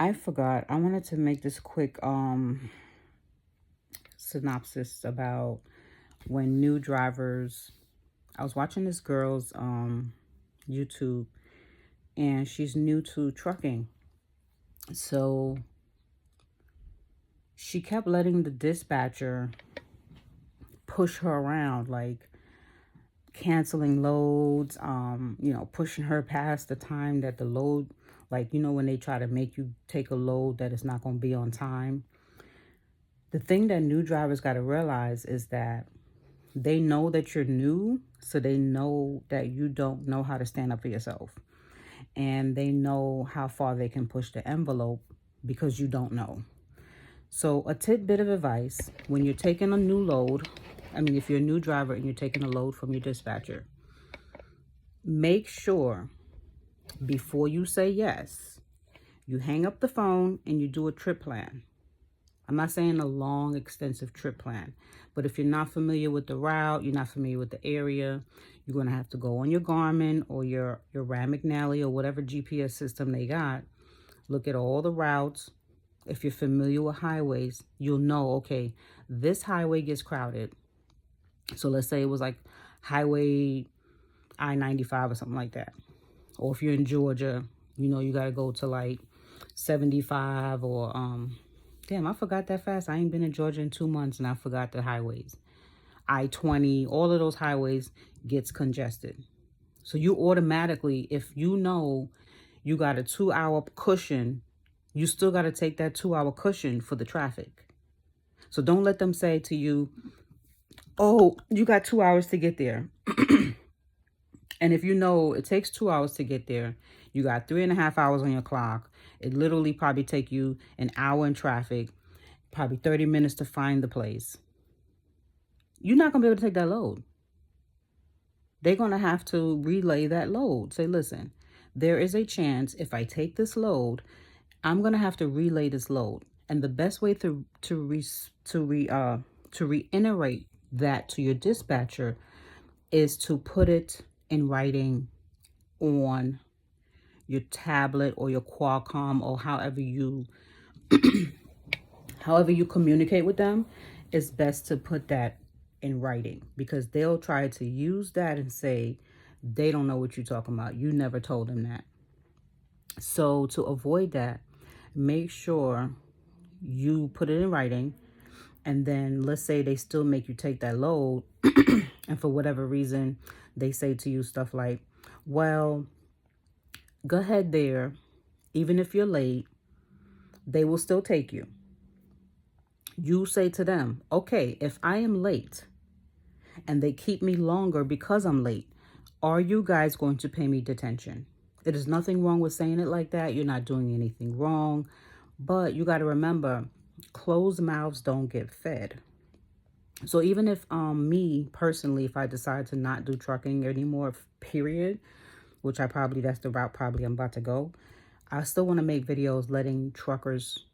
I forgot. I wanted to make this quick synopsis about when new drivers. I was watching this girl's YouTube, and she's new to trucking. So she kept letting the dispatcher push her around, like canceling loads, pushing her past the time that the load, like, when they try to make you take a load that is not going to be on time. The thing that new drivers got to realize is that they know that you're new, so they know that you don't know how to stand up for yourself. And they know how far they can push the envelope because you don't know. So a tidbit of advice, when you're taking a new load, if you're a new driver and you're taking a load from your dispatcher, make sure before you say yes, you hang up the phone and you do a trip plan. I'm not saying a long, extensive trip plan, but if you're not familiar with the route, you're not familiar with the area, you're going to have to go on your Garmin or your Ram McNally or whatever GPS system they got. Look at all the routes. If you're familiar with highways, you'll know, okay, this highway gets crowded. So let's say it was like Highway I-95 or something like that. Or if you're in Georgia, you got to go to like 75 or damn, I forgot that fast. I ain't been in Georgia in 2 months and I forgot the highways. I-20, all of those highways gets congested. So you automatically, if you know you got a 2-hour cushion, you still got to take that 2-hour cushion for the traffic. So don't let them say to you, oh, you got 2 hours to get there. And if you know it takes 2 hours to get there, you got 3.5 hours on your clock. It literally probably take you an hour in traffic, probably 30 minutes to find the place. You're not going to be able to take that load. They're going to have to relay that load. Say, listen, there is a chance if I take this load, I'm going to have to relay this load. And the best way to reiterate that to your dispatcher is to put it in writing on your tablet or your Qualcomm or however you communicate with them. It's best to put that in writing because they'll try to use that and say they don't know what you're talking about. You never told them that. So to avoid that, make sure you put it in writing. And then let's say they still make you take that load and for whatever reason they say to you stuff like, well, go ahead there, even if you're late, they will still take you. You say to them, okay, if I am late and they keep me longer because I'm late, are you guys going to pay me detention? There is nothing wrong with saying it like that. You're not doing anything wrong, but you got to remember, closed mouths don't get fed. So even if me personally, if I decide to not do trucking anymore, period, which that's the route probably I'm about to go, I still want to make videos letting truckers,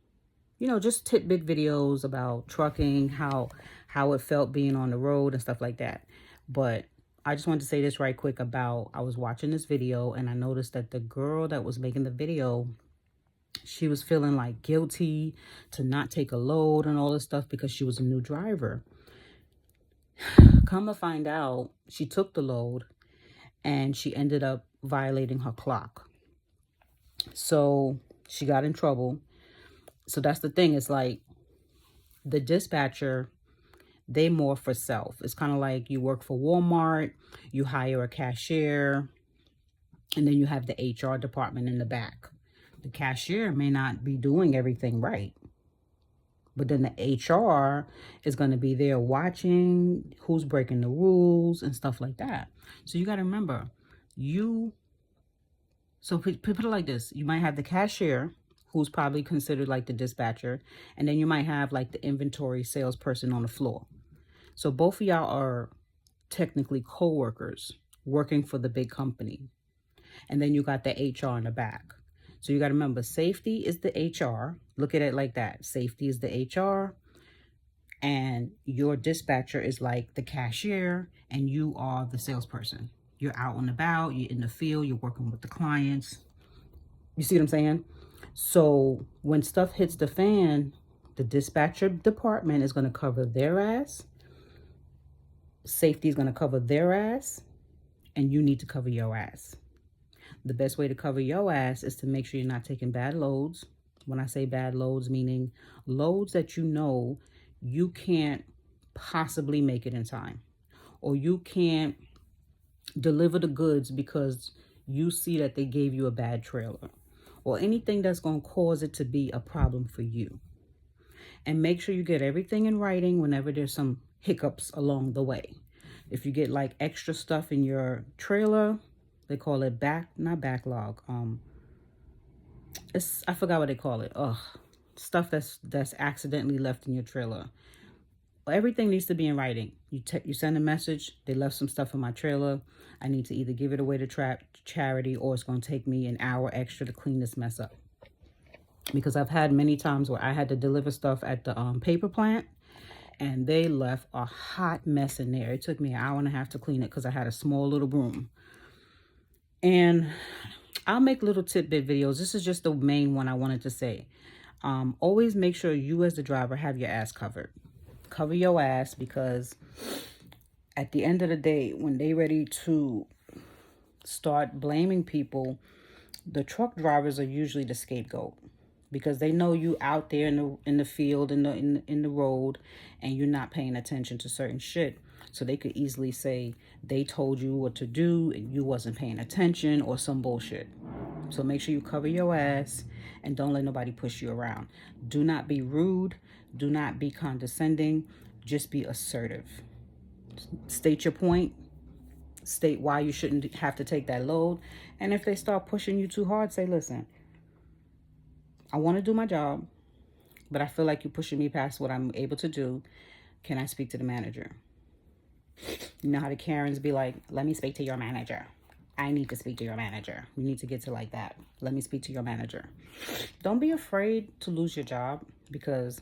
just tidbit videos about trucking, how it felt being on the road and stuff like that. But I just wanted to say this right quick about, I was watching this video and I noticed that the girl that was making the video, she was feeling like guilty to not take a load and all this stuff because she was a new driver. Come to find out, she took the load and she ended up violating her clock. So she got in trouble. So that's the thing. It's like the dispatcher, they more for self. It's kind of like you work for Walmart, you hire a cashier, and then you have the HR department in the back. The cashier may not be doing everything right, but then the HR is going to be there watching who's breaking the rules and stuff like that. So you got to remember, so put it like this. You might have the cashier, who's probably considered like the dispatcher, and then you might have like the inventory salesperson on the floor. So both of y'all are technically co-workers working for the big company. And then you got the HR in the back. So you got to remember, safety is the HR. Look at it like that. Safety is the HR. And your dispatcher is like the cashier. And you are the salesperson. You're out and about. You're in the field. You're working with the clients. You see what I'm saying? So when stuff hits the fan, the dispatcher department is going to cover their ass. Safety is going to cover their ass. And you need to cover your ass. The best way to cover your ass is to make sure you're not taking bad loads. When I say bad loads, meaning loads that you know you can't possibly make it in time, or you can't deliver the goods because you see that they gave you a bad trailer, or anything that's going to cause it to be a problem for you. And make sure you get everything in writing whenever there's some hiccups along the way. If you get like extra stuff in your trailer, they call it not backlog. I forgot what they call it. Stuff that's accidentally left in your trailer. Everything needs to be in writing. You send a message. They left some stuff in my trailer. I need to either give it away to charity, or it's going to take me an hour extra to clean this mess up. Because I've had many times where I had to deliver stuff at the paper plant, and they left a hot mess in there. It took me an hour and a half to clean it because I had a small little broom. And I'll make little tidbit videos. This is just the main one I wanted to say. Always make sure you as the driver have your ass covered. Cover your ass, because at the end of the day, when they ready to start blaming people, the truck drivers are usually the scapegoat, because they know you out there in the field, in the road, and you're not paying attention to certain shit. So they could easily say they told you what to do and you wasn't paying attention, or some bullshit. So make sure you cover your ass and don't let nobody push you around. Do not be rude. Do not be condescending. Just be assertive. State your point. State why you shouldn't have to take that load. And if they start pushing you too hard, say, listen, I want to do my job, but I feel like you're pushing me past what I'm able to do. Can I speak to the manager? You know how the Karens be like, let me speak to your manager. I need to speak to your manager. We need to get to like that. Let me speak to your manager. Don't be afraid to lose your job, because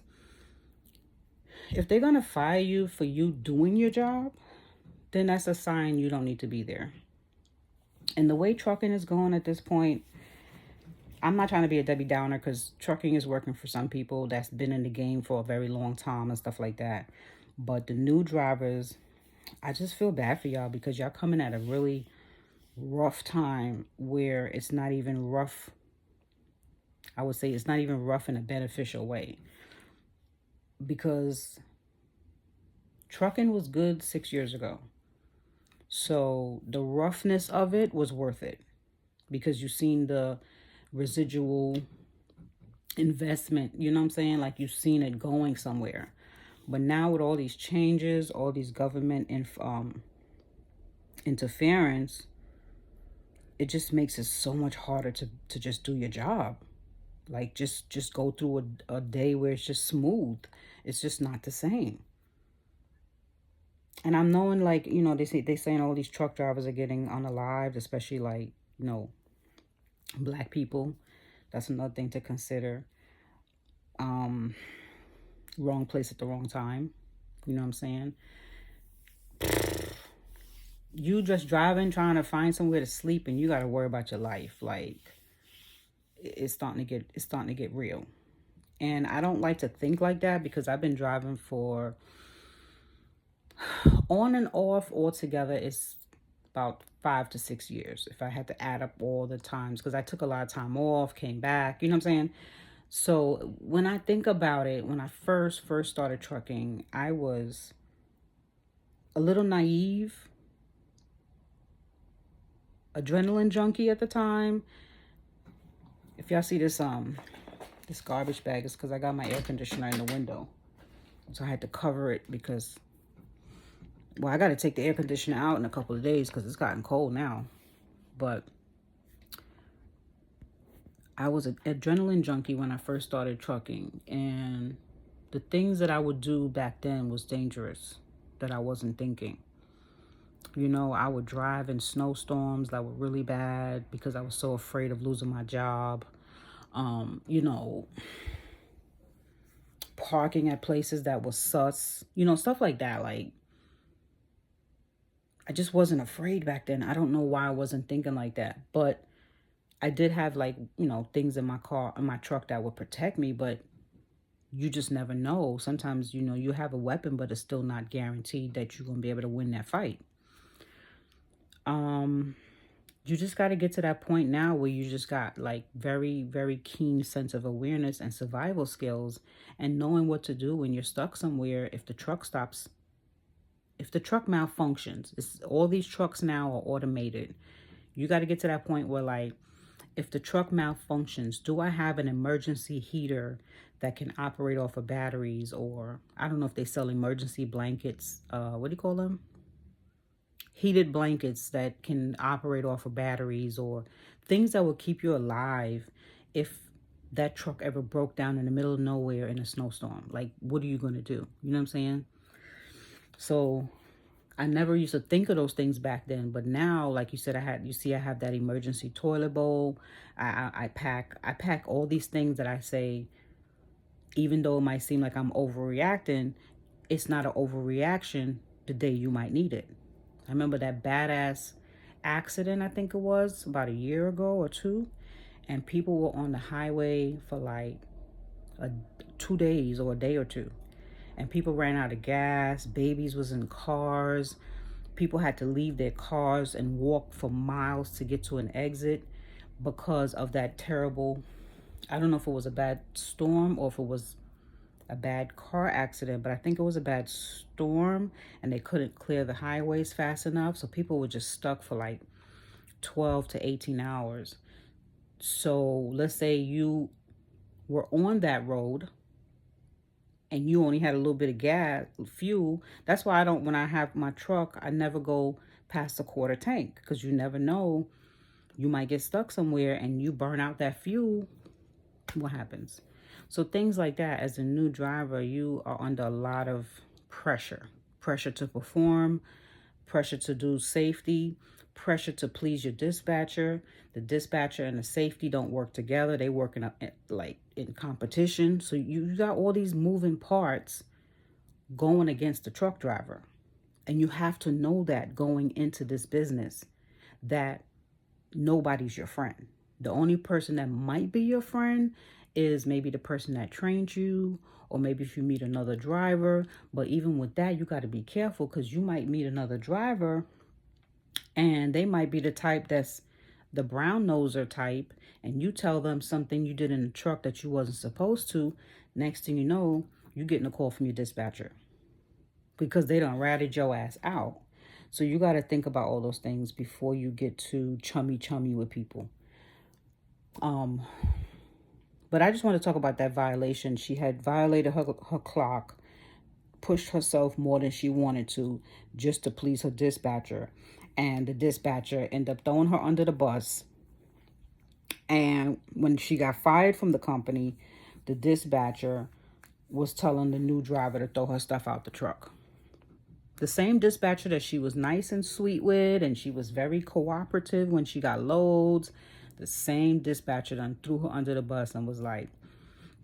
if they're going to fire you for you doing your job, then that's a sign you don't need to be there. And the way trucking is going at this point, I'm not trying to be a Debbie Downer, because trucking is working for some people that's been in the game for a very long time and stuff like that. But the new drivers, I just feel bad for y'all, because y'all coming at a really rough time where it's not even rough. I would say it's not even rough in a beneficial way, because trucking was good 6 years ago. So the roughness of it was worth it, because you've seen the residual investment, you know what I'm saying? Like, you've seen it going somewhere. But now with all these changes, all these government interference, it just makes it so much harder to just do your job. Like, just go through a day where it's just smooth. It's just not the same. And I'm knowing, like, you know, they saying all these truck drivers are getting unalived, especially, like, you know, black people. That's another thing to consider. Wrong place at the wrong time. You know what I'm saying? You just driving, trying to find somewhere to sleep, and you got to worry about your life. Like, it's starting to get real. And I don't like to think like that, because I've been driving for on and off altogether, it's about 5 to 6 years, if I had to add up all the times, because I took a lot of time off, came back, you know what I'm saying? So when I think about it, when I first started trucking, I was a little naive, adrenaline junkie at the time. If y'all see this garbage bag, it's because I got my air conditioner in the window, so I had to cover it, because, well, I got to take the air conditioner out in a couple of days because it's gotten cold now. But I was an adrenaline junkie when I first started trucking, and the things that I would do back then was dangerous that I wasn't thinking. You know, I would drive in snowstorms that were really bad because I was so afraid of losing my job. You know, parking at places that was sus, you know, stuff like that. Like, I just wasn't afraid back then. I don't know why I wasn't thinking like that. But I did have like, things in my car, in my truck that would protect me, but you just never know. Sometimes, you have a weapon, but it's still not guaranteed that you're going to be able to win that fight. Um, you just got to get to that point now where you just got like very, very keen sense of awareness and survival skills and knowing what to do when you're stuck somewhere. If the truck malfunctions, all these trucks now are automated. You got to get to that point where, like, if the truck malfunctions, do I have an emergency heater that can operate off of batteries? Or I don't know if they sell emergency blankets. What do you call them? Heated blankets that can operate off of batteries, or things that will keep you alive if that truck ever broke down in the middle of nowhere in a snowstorm. Like, what are you going to do? You know what I'm saying? So I never used to think of those things back then, but now, like you said, I have that emergency toilet bowl. I pack all these things that I say, even though it might seem like I'm overreacting, it's not an overreaction the day you might need it. I remember that badass accident, I think it was about a year ago or two, and people were on the highway for like a 2 days or a day or two, and people ran out of gas. Babies was in cars. People had to leave their cars and walk for miles to get to an exit because of that terrible, I don't know if it was a bad storm or if it was a bad car accident, but I think it was a bad storm and they couldn't clear the highways fast enough. So people were just stuck for like 12 to 18 hours. So let's say you were on that road and you only had a little bit of gas, fuel. That's why when I have my truck, I never go past a quarter tank, because you never know. You might get stuck somewhere and you burn out that fuel. What happens? So things like that, as a new driver, you are under a lot of pressure to perform, pressure to do safety, pressure to please your dispatcher. The dispatcher and the safety don't work together. They work in competition. So you got all these moving parts going against the truck driver. And you have to know that going into this business, that nobody's your friend. The only person that might be your friend is maybe the person that trained you, or maybe if you meet another driver. But even with that, you got to be careful, because you might meet another driver and they might be the type that's the brown noser type, and you tell them something you did in the truck that you wasn't supposed to. Next thing you know, you getting a call from your dispatcher because they done ratted your ass out. So you got to think about all those things before you get too chummy with people. But I just want to talk about that violation. She had violated her clock, pushed herself more than she wanted to, just to please her dispatcher. And the dispatcher ended up throwing her under the bus. And when she got fired from the company, the dispatcher was telling the new driver to throw her stuff out the truck. The same dispatcher that she was nice and sweet with, and she was very cooperative when she got loads, the same dispatcher done threw her under the bus and was like,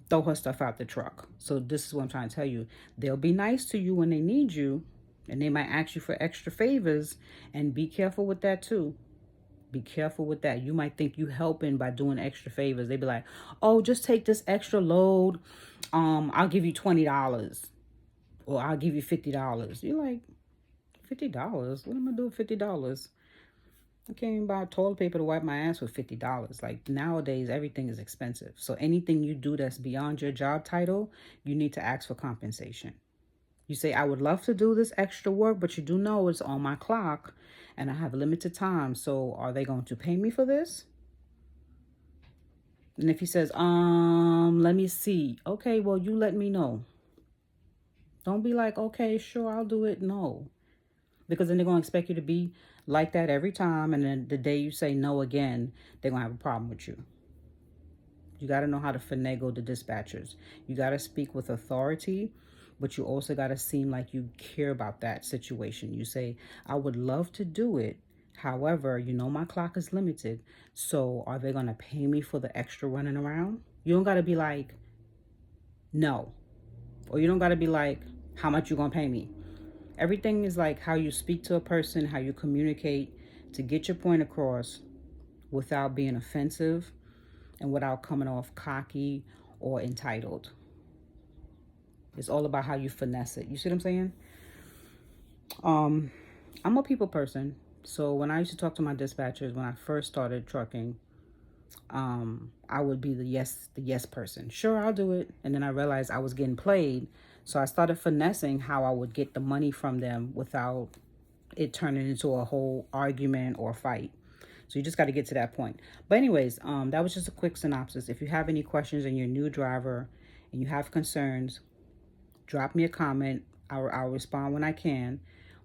throw her stuff out the truck. So this is what I'm trying to tell you. They'll be nice to you when they need you, and they might ask you for extra favors, and be careful with that too. Be careful with that. You might think you helping by doing extra favors. They be like, oh, just take this extra load. I'll give you $20, or I'll give you $50. You're like, $50? What am I gonna do with $50? I can't even buy toilet paper to wipe my ass with $50. Like, nowadays, everything is expensive. So anything you do that's beyond your job title, you need to ask for compensation. You say, I would love to do this extra work, but you do know it's on my clock and I have limited time. So are they going to pay me for this? And if he says, let me see. Okay, well, you let me know. Don't be like, okay, sure, I'll do it. No. Because then they're going to expect you to be like that every time. And then the day you say no again, they're going to have a problem with you. You got to know how to finagle the dispatchers. You got to speak with authority, but you also got to seem like you care about that situation. You say, I would love to do it. However, my clock is limited. So are they going to pay me for the extra running around? You don't got to be like, no. Or you don't got to be like, how much you going to pay me? Everything is like how you speak to a person, how you communicate to get your point across, without being offensive and without coming off cocky or entitled. It's all about how you finesse it. You see what I'm saying? I'm a people person. So when I used to talk to my dispatchers, when I first started trucking, I would be the yes person. Sure, I'll do it. And then I realized I was getting played. So I started finessing how I would get the money from them without it turning into a whole argument or fight. So you just got to get to that point. But anyways, that was just a quick synopsis. If you have any questions and you're a new driver and you have concerns, drop me a comment. I'll respond when I can,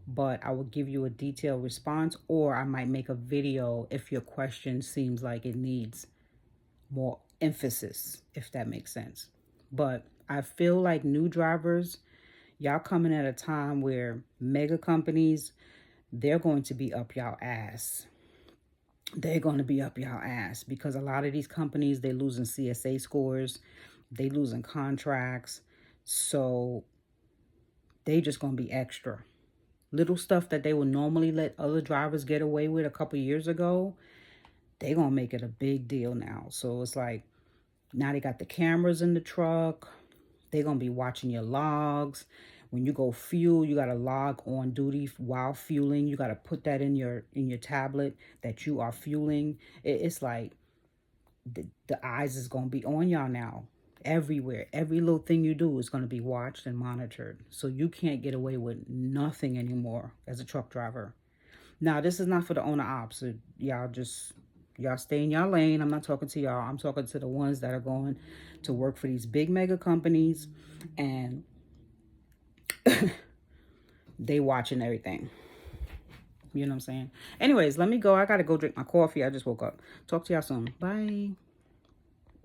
but I will give you a detailed response, or I might make a video if your question seems like it needs more emphasis, if that makes sense. But I feel like new drivers, y'all coming at a time where mega companies, they're going to be up y'all ass. They're going to be up y'all ass because a lot of these companies, they losing CSA scores, they losing contracts. So they just going to be extra. Little stuff that they would normally let other drivers get away with a couple years ago, they going to make it a big deal now. So it's like, now they got the cameras in the truck. They're going to be watching your logs. When you go fuel, you got to log on duty while fueling. You got to put that in your tablet that you are fueling. It's like the eyes is going to be on y'all now. Everywhere. Every little thing you do is going to be watched and monitored. So you can't get away with nothing anymore as a truck driver. Now, this is not for the owner ops. So y'all stay in y'all lane. I'm not talking to y'all. I'm talking to the ones that are going to work for these big mega companies and they watching everything. You know what I'm saying? Anyways, let me go. I got to go drink my coffee. I just woke up. Talk to y'all soon. Bye.